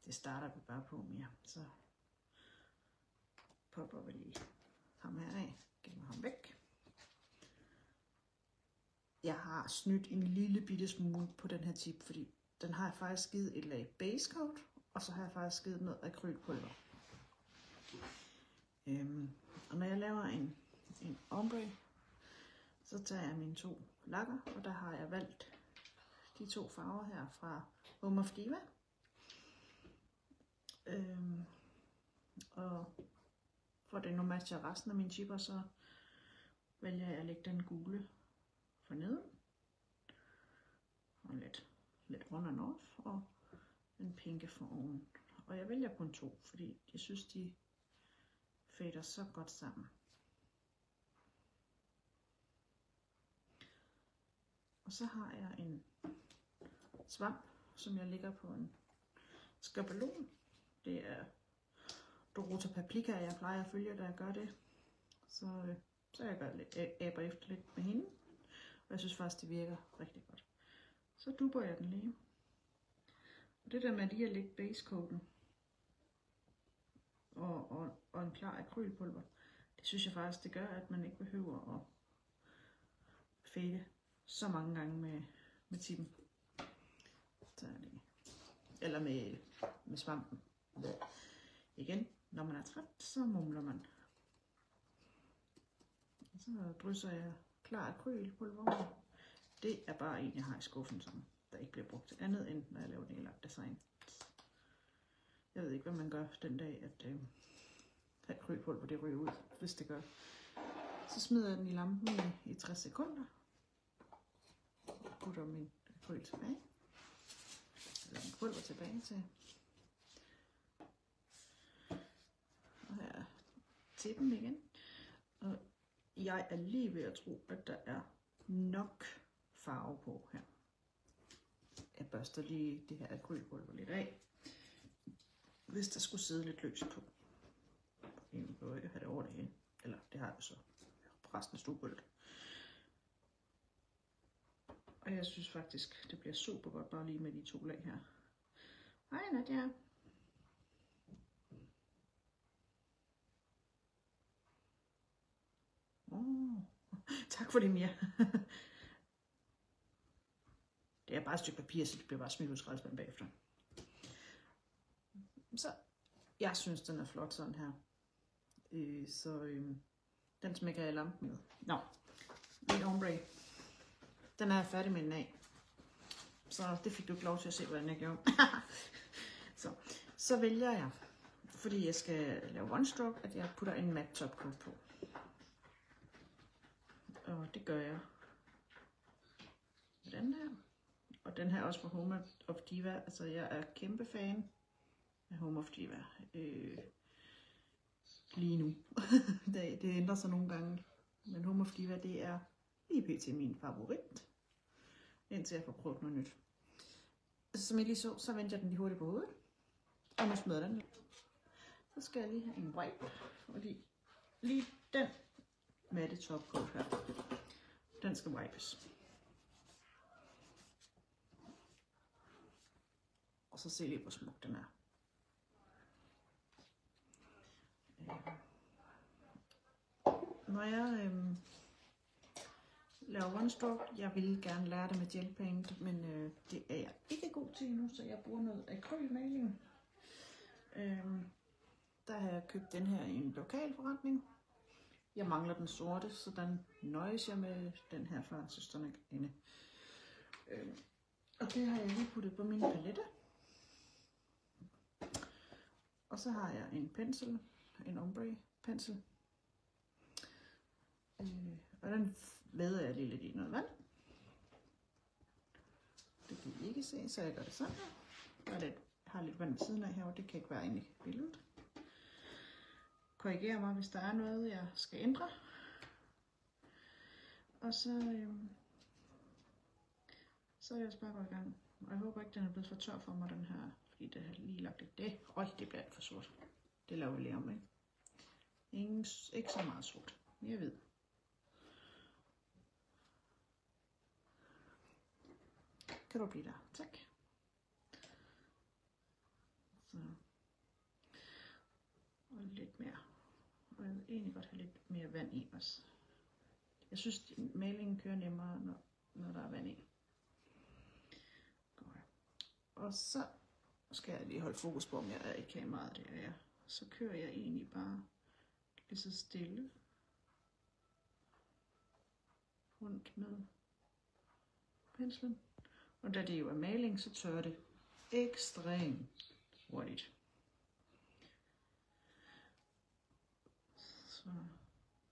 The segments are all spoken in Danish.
det starter vi bare på mere. Så popper vi lige ham her af, gemmer ham væk. Jeg har snydt en lille bitte smule på den her tip, fordi den har jeg faktisk givet et lag base coat, og så har jeg faktisk givet noget akrylpulver. Og når jeg laver en ombre, så tager jeg mine 2 lakker, og der har jeg valgt de 2 farver her fra Home of Diva. Og for det nu matcher resten af mine chipper, så vælger jeg at lægge den gule for neden, og lidt rund and off, og den pinke for oven. Og jeg vælger kun 2, fordi jeg synes, de fader så godt sammen. Og så har jeg en svamp, som jeg lægger på en skabelon. Det er Dorota Paprika, jeg plejer at følge, da jeg gør det. Så jeg gør lidt, aber efter lidt med hende. Og jeg synes faktisk, det virker rigtig godt. Så dupper jeg den lige. Og det der med lige at lægge basecoaten og en klar akrylpulver, det synes jeg faktisk, det gør, at man ikke behøver at fade så mange gange med tippen. Eller med svampen. Igen, når man er træt, så mumler man. Og så drysser jeg klar akrylpulver. Det er bare en, jeg har i skuffen, som der ikke bliver brugt til andet, end når jeg laver nail-art design. Jeg ved ikke, hvad man gør den dag, at akrylpulver det ryger ud, hvis det gør. Så smider jeg den i lampen i 60 sekunder. Putter min akryl tilbage. Eller min pulver tilbage til. Og her er tippen igen. Og jeg er lige ved at tro, at der er nok farve på her. Jeg børster lige det her akrylpulver lidt af, hvis der skulle sidde lidt løs på. Jeg behøver ikke have det over det hele. Eller det har jeg så resten af stuegulvet. Og jeg synes faktisk, det bliver super godt bare lige med de 2 lag her. Hej Nadia. Tak for det, Mia. Det er bare et stykke papir, så det bliver bare smidt ud i skraldespanden bagefter. Så jeg synes, den er flot sådan her. Den smækker jeg i lampen med. Nå, lidt ombre. Den er jeg færdig med den af. Så det fik du ikke lov til at se, hvordan jeg gjorde. så vælger jeg, fordi jeg skal lave one stroke, at jeg putter en matte top coat på. Og det gør jeg med den her. Og den her også fra Home of Diva. Altså jeg er kæmpe fan af Home of Diva. Lige nu. det ændrer sig nogle gange. Men Home of Diva, det er lige pt. Min favorit. Indtil jeg får prøvet noget nyt. Altså, som jeg lige så vendte jeg den lige hurtigt på hovedet. Og nu smider den. Så skal jeg lige have en wipe. Fordi lige den matte topcoat her, den skal wipes. Og så se lige, hvor smuk den er. Når jeg laver one stroke, jeg vil gerne lære det med gel paint, men det er jeg ikke god til endnu, så jeg bruger noget akrylmaling. Der har jeg købt den her i en lokal forretning. Jeg mangler den sorte, så den nøjes jeg med den her fra Søstrene Grene. Og det har jeg lige puttet på min palette. Og så har jeg en pensel, en ombre pensel. Og den væder jeg lige lidt i noget vand. Det kan I ikke se, så jeg gør det sådan her. Jeg har lidt vand ved siden af her, og det kan ikke være inde i billedet. Korrigerer mig, hvis der er noget, jeg skal ændre. Og så er jeg også bare gået i gang. Og jeg håber ikke, den er blevet for tør for mig, den her. Fordi det har lige lagt lidt det. Det bliver alt for sort. Det laver vi lige om, ikke? Ikke så meget sort. Jeg ved. Kan du blive der? Tak. Så. Og lidt mere. Og jeg vil egentlig godt have lidt mere vand i også. Jeg synes, at malingen kører nemmere, når der er vand i. Godt. Og så skal jeg lige holde fokus på, om jeg er i kameraet. Det er jeg. Så kører jeg egentlig bare lige så stille rundt med penslen. Og da det jo er maling, så tørrer det ekstremt hurtigt.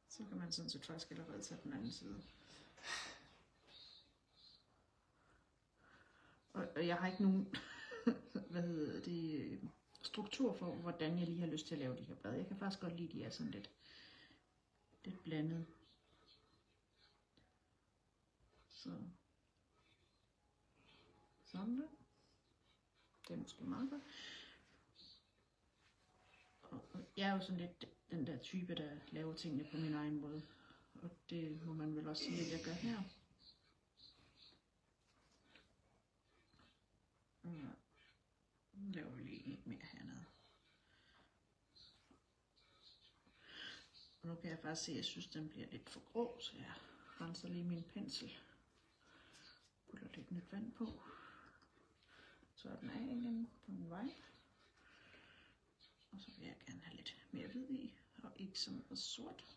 Så kan man sådan set faktisk allerede tage den anden side. Og jeg har ikke nogen struktur for, hvordan jeg lige har lyst til at lave de her blade. Jeg kan faktisk godt lide, at de er sådan lidt blandet. Sådan der. Det er måske meget godt. Og jeg er jo sådan lidt den der type, der laver tingene på min egen måde. Og det må man vel også sige, at jeg gør her. Nu laver vi lige lidt mere hernede. Og nu kan jeg faktisk se, at jeg synes, at den bliver lidt for grå, så jeg renser lige min pensel. Putter lidt nyt vand på. Så er den af igen på min vej. Og så vil jeg gerne have lidt mere hvid i, og ikke så meget sort.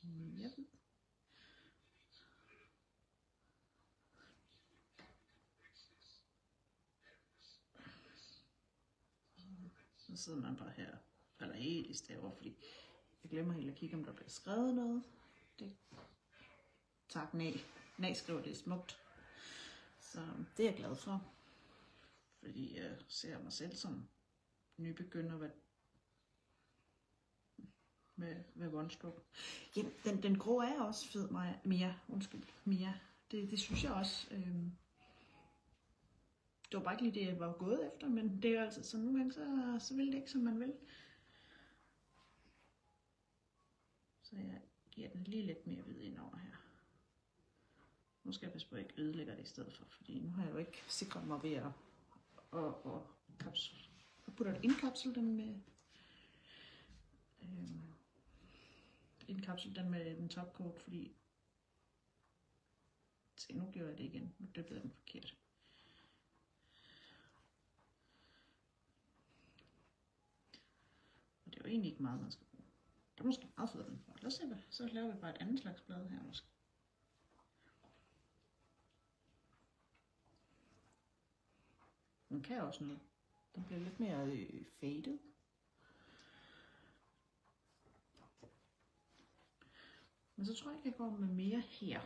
Mere hvid. Så sidder man bare her, eller helt i staver, fordi jeg glemmer helt at kigge, om der bliver skrevet noget. Det tak, nej skriver det smukt. Så det er jeg glad for, fordi jeg ser mig selv som nybegynder med one-stroke. Jamen, den grå er også fed, Mia. Det synes jeg også. Det var bare ikke lige det, jeg var gået efter, men det er jo altså sådan nogle gange, så vil det ikke, som man vil. Så jeg giver den lige lidt mere hvid ind over her. Nu skal jeg passe på, at jeg ikke ødelægger det i stedet for, fordi nu har jeg jo ikke sikret mig ved at indkapsle den med den topcoat, fordi se, nu gjorde jeg det igen. Nu dyppede jeg den forkert. Og det er jo egentlig ikke meget, man skal bruge. Der er måske meget federe den for. Lad os se, så laver vi bare et andet slags blad her måske. Den kan også noget. Den bliver lidt mere faded. Men så tror jeg ikke, jeg går med mere her.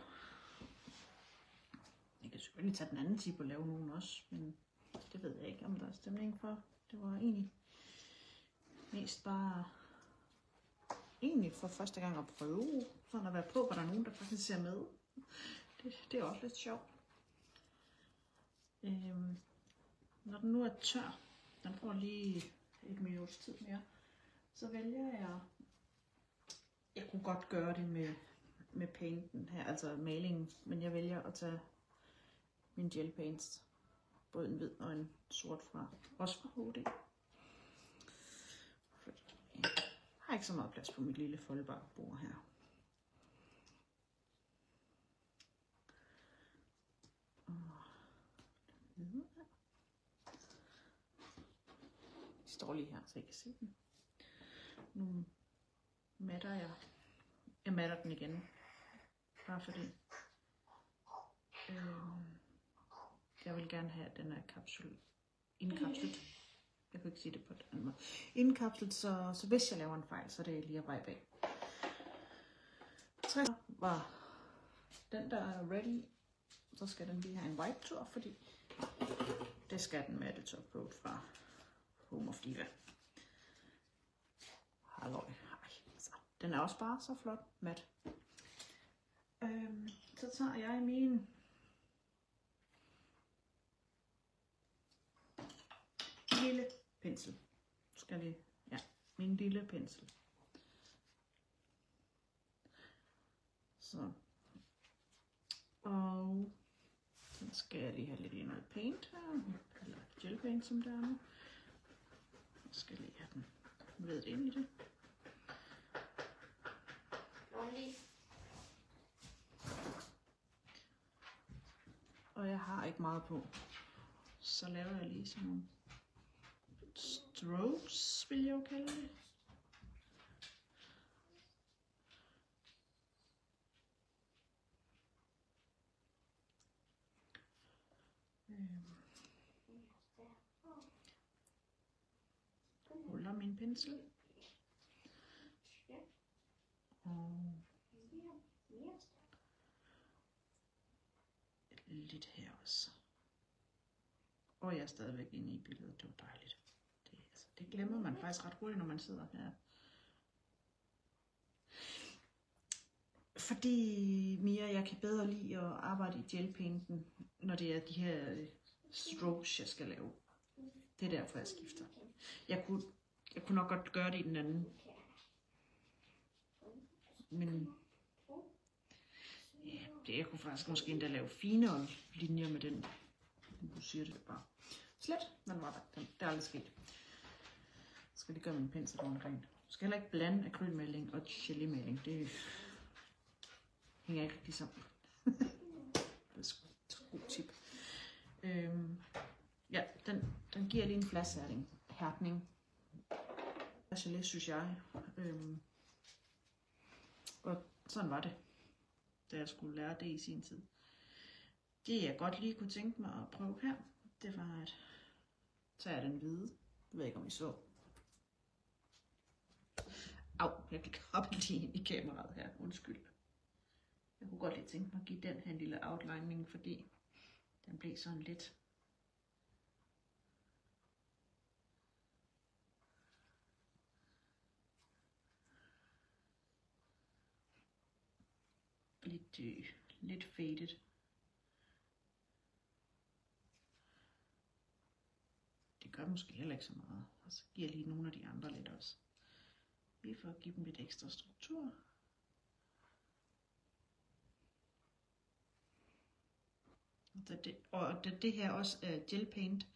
Jeg kan selvfølgelig tage den anden type og lave nogen også, men det ved jeg ikke, om der er stemning for. Det var egentlig mest bare for første gang at prøve, sådan at være på, hvor der er nogen, der faktisk ser med. Det er også lidt sjovt. Når den nu er tør, den får lige et minuts tid mere, så vælger jeg kunne godt gøre det med painten her, altså malingen, men jeg vælger at tage min gel paints, både en hvid og en sort også fra HD. Jeg har ikke så meget plads på mit lille foldbare bord her. De står lige her, så I kan se den. Nu matter jeg matter den igen, bare fordi jeg vil gerne have, at den er indkapslet. Jeg kan ikke sige det på den anden måde. Indkapslet, så hvis jeg laver en fejl, så er det lige at vibe af. 60 var den, der er ready. Så skal den lige have en wipe-tur, fordi det skal den med det topcoat fra Home of Diva. Halløj. Så. Den er også bare så flot mat. Så tager jeg min lille pensel. Min lille pensel. Så. Og skal jeg lige have lidt i noget paint her, eller gel paint som der er nu. Så skal jeg lige have den ved ind i det. Og jeg har ikke meget på, så laver jeg lige sådan nogle strokes, vil jeg jo kalde det. Ruller min pensel. Og lidt her også. Og jeg er stadigvæk inde i billedet. Det var dejligt. Det glemmer man faktisk ret hurtigt, når man sidder her. Fordi Mia, jeg kan bedre lide at arbejde i gelpainten, når det er de her strokes, jeg skal lave. Det er derfor, jeg skifter. Jeg kunne nok godt gøre det i den anden. Men ja, jeg kunne faktisk måske endda lave finere linjer med den. Du siger det bare. Slet, den var der. Det er aldrig sket. Så skal lige gøre min pensel rundt omkring. Du skal heller ikke blande akrylmaling og gelemaling. Det hænger ikke rigtig sammen. Det er sgu et god tip. Ja, den giver lige en flashhærdning. Gelé, synes jeg. Og sådan var det, da jeg skulle lære det i sin tid. Det jeg godt lige kunne tænke mig at prøve her, det var at tage den hvide. Jeg ved ikke om I så. Au, jeg gik op lige ind i kameraet her, undskyld. Jeg kunne godt lige tænke mig at give den her en lille outlining, fordi den blev sådan lidt lidt faded. Det gør måske heller ikke så meget. Og så giver jeg lige nogle af de andre lidt også. Lige for at give dem lidt ekstra struktur. Og da det her også er gel paint,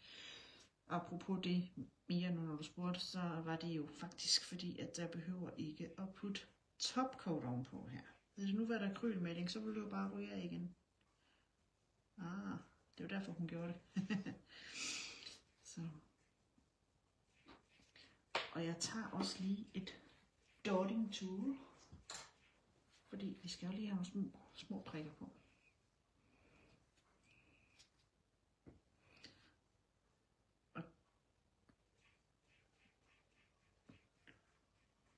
apropos det, Mia, når du spurgte, så var det jo faktisk fordi, at der behøver ikke at putte topcoat ovenpå her. Hvis det nu var der akrylmaling, så ville det jo bare ryge af igen. Det var derfor hun gjorde det. Så. Og jeg tager også lige et dotting tool, fordi vi skal jo lige have nogle små prikker på. Og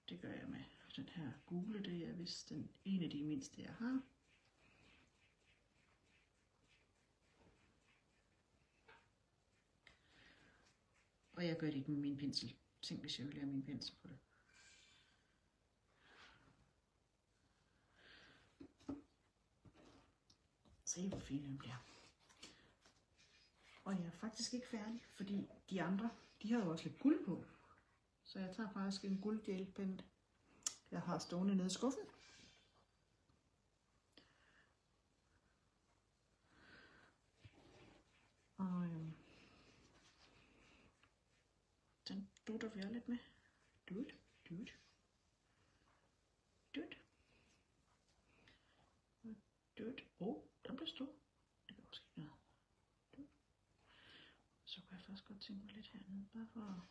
det gør jeg med den her gule, det er vist en af de mindste jeg har. Og jeg gør det ikke med min pensel. Tænk, hvis jeg vil lave min pensel på det. Se, hvor fin den bliver. Og jeg er faktisk ikke færdig, fordi de andre, de har jo også lidt guld på. Så jeg tager faktisk en guldgelpen, jeg har stående nede i skuffen. Og den dutter vi lidt med. Dut. Den blev stor. Det kan også ikke noget. Dut. Så kunne jeg faktisk godt tænke mig lidt hernede, bare for.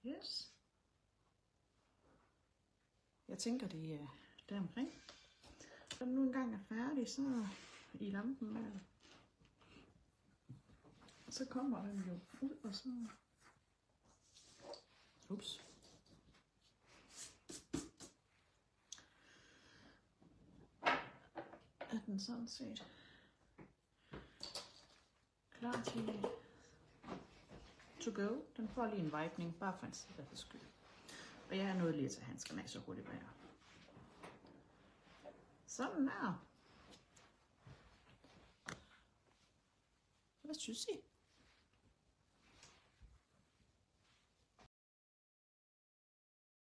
Yes. Jeg tænker, det er der omkring. Når den nu engang er færdig, så i lampen der, så kommer den jo ud, og så. Ups. Er den sådan set klar til to go. Den får lige en vibning, bare for en sikkerheds skyld. Og jeg er nået lige til handskerne af, så hurtigt var jeg. Sådan der. Hvad synes I?